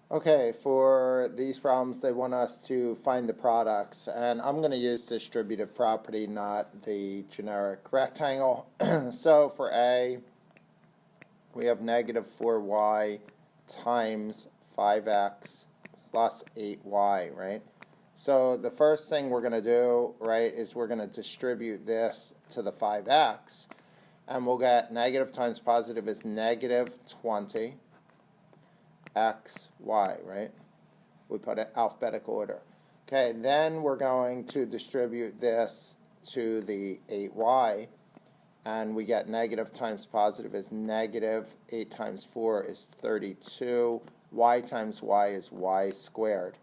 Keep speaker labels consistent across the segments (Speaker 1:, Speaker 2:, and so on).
Speaker 1: Okay, for these problems, they want us to find the products, and I'm going to use distributive property, not the generic rectangle. So for A, we have negative 4y times 5x plus 8y, right? So the first thing we're going to do, right, is we're going to distribute this to the 5x, and we'll get negative times positive is negative 20. X, Y, right? We put it alphabetical order. Okay, then we're going to distribute this to the 8y, and we get negative times positive is negative. 8 times 4 is 32. Y times y is y squared.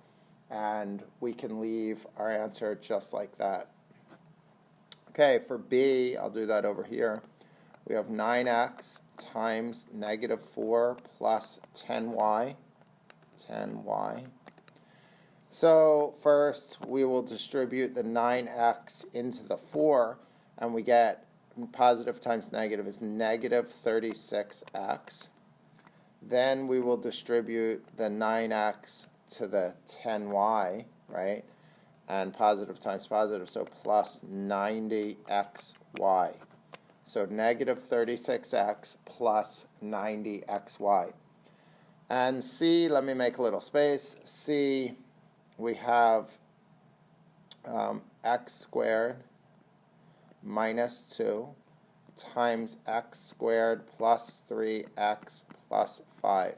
Speaker 1: And we can leave our answer just like that. Okay, for B, I'll do that over here. We have 9x times negative 4 plus 10y. So first we will distribute the 9x into the 4, and we get positive times negative is negative 36x. Then we will distribute the 9x to the 10y, right? And positive times positive, so plus 90xy. So negative 36x plus 90xy. And C, let me make a little space. C, we have x squared minus 2 times x squared plus 3x plus 5.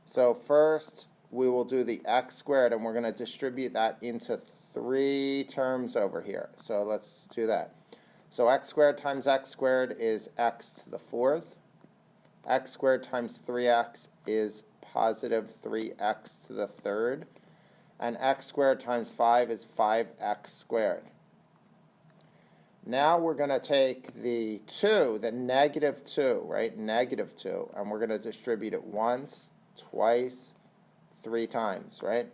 Speaker 1: So first, we will do the x squared, and we're going to distribute that into 3 terms over here. So let's do that. So x squared times x squared is x to the 4th. X squared times 3x is positive 3x to the 3rd. And x squared times 5 is 5x squared. Now we're going to take the 2, the negative 2, right? Negative 2. And we're going to distribute it once, twice, 3 times, right?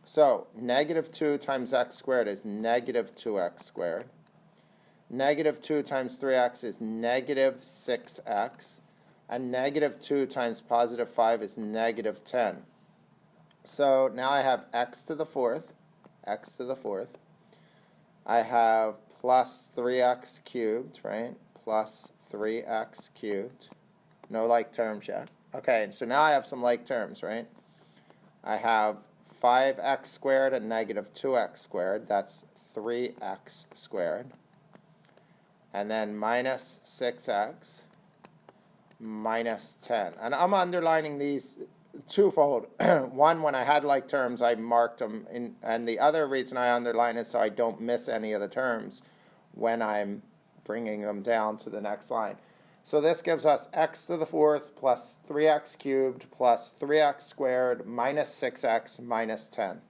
Speaker 1: So negative 2 times x squared is negative 2x squared. Negative 2 times 3x is negative 6x. And negative 2 times positive 5 is negative 10. So now I have x to the 4th. I have plus 3x cubed, right? Plus 3x cubed. No like terms yet. Okay, so now I have some like terms, right? I have 5x squared and negative 2x squared. That's 3x squared. And then minus 6x minus 10. And I'm underlining these twofold. One, when I had like terms, I marked them. And the other reason I underline is so I don't miss any of the terms when I'm bringing them down to the next line. So this gives us x to the 4th plus 3x cubed plus 3x squared minus 6x minus 10.